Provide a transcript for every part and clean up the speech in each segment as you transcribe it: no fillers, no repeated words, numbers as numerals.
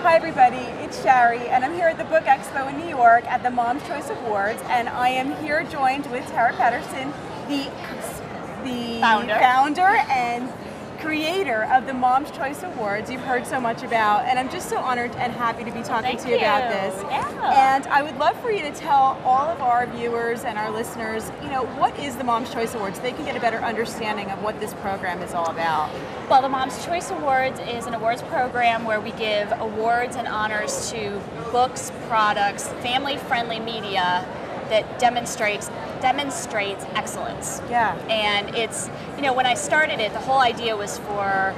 Hi everybody, it's Shari, and I'm here at the Book Expo in New York at the Mom's Choice Awards, and I am here joined with Tara Paterson, the founder and creator of the Mom's Choice Awards you've heard so much about, and I'm just so honored and happy to be talking to you about this. Yeah. And I would love for you to tell all of our viewers and our listeners, you know, what is the Mom's Choice Awards so they can get a better understanding of what this program is all about. Well, the Mom's Choice Awards is an awards program where we give awards and honors to books, products, family-friendly media that demonstrates excellence. Yeah. And it's, you know, when I started it, the whole idea was for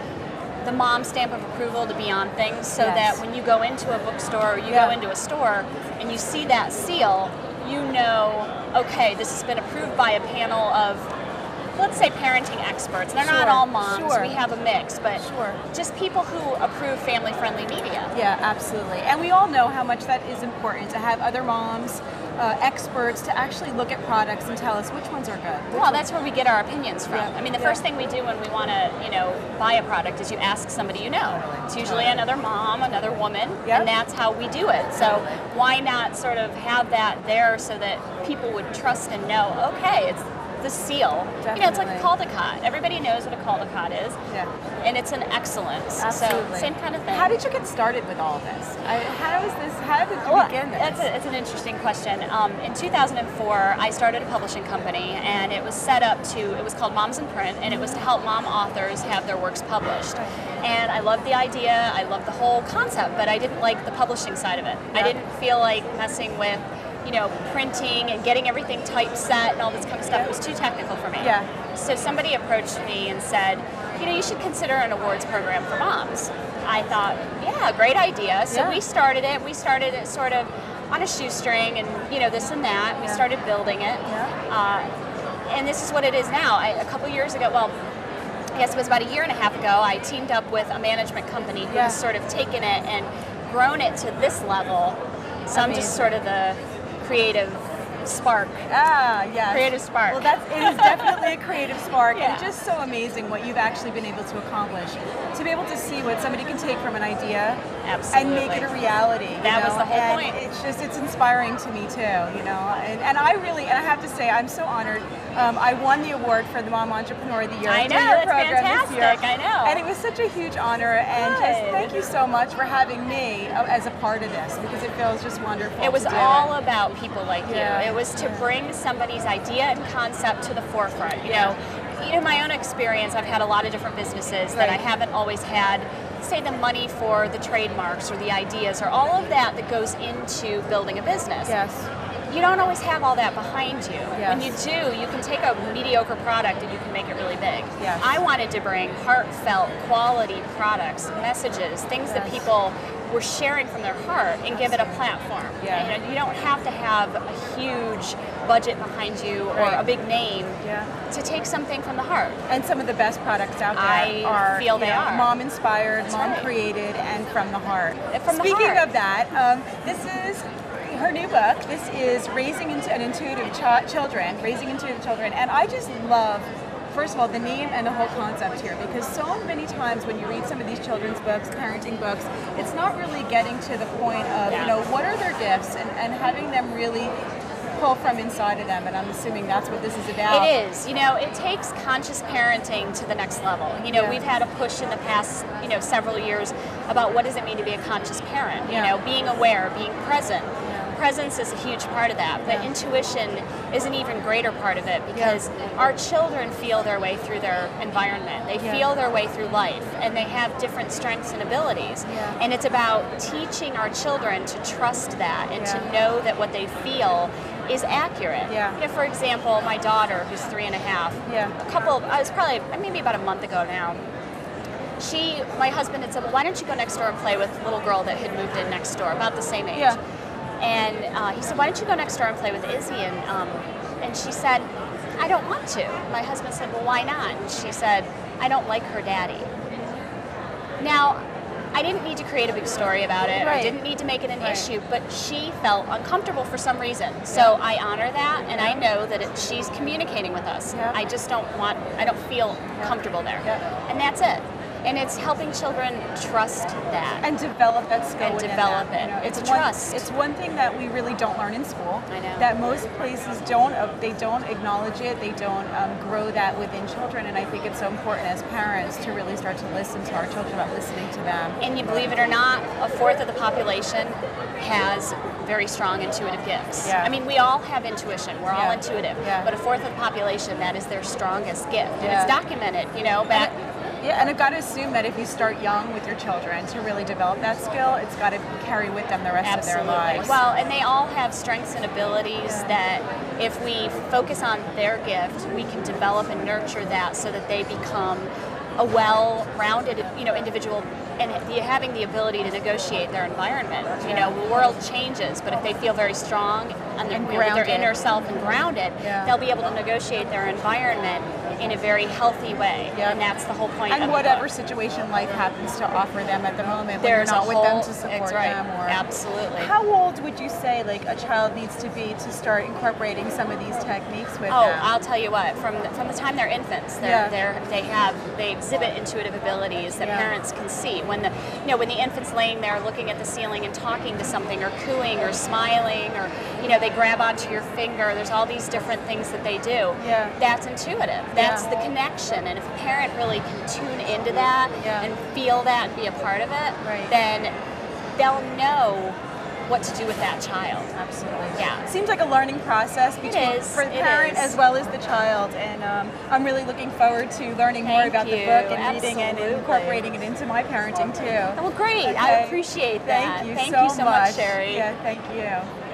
the mom stamp of approval to be on things so that when you go into a bookstore or you go into a store and you see that seal, you know, okay, this has been approved by a panel of, let's say, parenting experts. They're not all moms, we have a mix, but just people who approve family-friendly media. Yeah, absolutely. And we all know how much that is important, to have other moms, experts, to actually look at products and tell us which ones are good. Well, that's where we get our opinions from. I mean, the first thing we do when we want to, you know, buy a product is you ask somebody you know. It's usually another mom, another woman, and that's how we do it. So why not sort of have that there so that people would trust and know, okay, it's the seal. You know, it's like a caldecott. Everybody knows what a caldecott is. Yeah. And it's an excellence. Absolutely. So same kind of thing. How did you get started with all this? How did you begin this? It's an interesting question. In 2004, I started a publishing company, and it was set up to, it was called Moms in Print, and it was to help mom authors have their works published. And I loved the idea, I loved the whole concept, but I didn't like the publishing side of it. I didn't feel like messing with, you know, printing and getting everything typeset and all this kind of stuff. It was too technical for me. So somebody approached me and said, you know, you should consider an awards program for moms. I thought, yeah, great idea. So we started it. We started it sort of on a shoestring and, you know, this and that. We started building it. And this is what it is now. A couple years ago, well, I guess it was about a year and a half ago, I teamed up with a management company who has sort of taken it and grown it to this level. So I'm just sort of the creative spark. Creative spark. Well, it is definitely a creative spark, and it's just so amazing what you've actually been able to accomplish. To be able to see what somebody can take from an idea and make it a reality. That was the whole point. It's inspiring to me too, you know. And I have to say, I'm so honored. I won the award for the Mom Entrepreneur of the Year. I know, that's fantastic. I know. And it was such a huge honor, and just thank you so much for having me as a part of this, because it feels just wonderful. It was all about people like you. It was to bring somebody's idea and concept to the forefront. You know, in my own experience, I've had a lot of different businesses that I haven't always had, say, the money for the trademarks or the ideas or all of that goes into building a business. You don't always have all that behind you. When you do, you can take a mediocre product and you can make it really big. I wanted to bring heartfelt, quality products, messages, things that people were sharing from their heart, and give it a platform. You know, you don't have to have a huge budget behind you or a big name to take something from the heart. And some of the best products out there are mom-inspired, mom-created, and from the heart. Speaking of that, this is her new book. This is Raising Intuitive Children, and I just love, first of all, the name and the whole concept here, because so many times when you read some of these children's books, parenting books, it's not really getting to the point of, you know, what are their gifts, and having them really pull from inside of them, and I'm assuming that's what this is about. It is. You know, it takes conscious parenting to the next level. You know, we've had a push in the past, you know, several years about what does it mean to be a conscious parent, you know, being aware, being present. Presence is a huge part of that, but intuition is an even greater part of it, because our children feel their way through their environment. They feel their way through life, and they have different strengths and abilities. And it's about teaching our children to trust that and to know that what they feel is accurate. You know, for example, my daughter, who's 3.5, I was probably maybe about a month ago now, my husband had said, well, why don't you go next door and play with the little girl that had moved in next door, about the same age. And he said, why don't you go next door and play with Izzy? And she said, I don't want to. My husband said, well, why not? And she said, I don't like her daddy. Now, I didn't need to create a big story about it. I didn't need to make it an issue, but she felt uncomfortable for some reason. So I honor that, and I know that she's communicating with us. I just don't feel comfortable there. And that's it. And it's helping children trust that. And develop that skill. And develop it. It's trust. It's one thing that we really don't learn in school. I know. That most places don't acknowledge it, they don't grow that within children, and I think it's so important as parents to really start to listen to our children about listening to them. And you believe it or not, a fourth of the population has very strong intuitive gifts. Yeah. I mean, we all have intuition. We're all intuitive. Yeah. But a fourth of the population, that is their strongest gift. And Yeah. it's documented, back. And I've got to assume that if you start young with your children to really develop that skill, it's got to carry with them the rest of their lives. Well, and they all have strengths and abilities that if we focus on their gift, we can develop and nurture that so that they become a well-rounded, individual, and having the ability to negotiate their environment. The world changes, but if they feel very strong and with their inner self and grounded, they'll be able to negotiate their environment in a very healthy way. And that's the whole point. And whatever situation life happens to offer them at the moment, when you're not with them to support them. Or absolutely. How old would you say a child needs to be to start incorporating some of these techniques with them? I'll tell you what. From the time they're infants, they exhibit intuitive abilities that parents can see. When the infant's laying there looking at the ceiling and talking to something, or cooing, or smiling, or they grab onto your finger. There's all these different things that they do. That's intuitive. That's the connection. And if a parent really can tune into that and feel that and be a part of it, then they'll know what to do with that child. Absolutely. Yeah. It seems like a learning process for the parent as well as the child, and I'm really looking forward to learning more about the book and reading and incorporating it into my parenting too. Well, great. Okay. I appreciate that. Thank you so much, Shari. Yeah, thank you.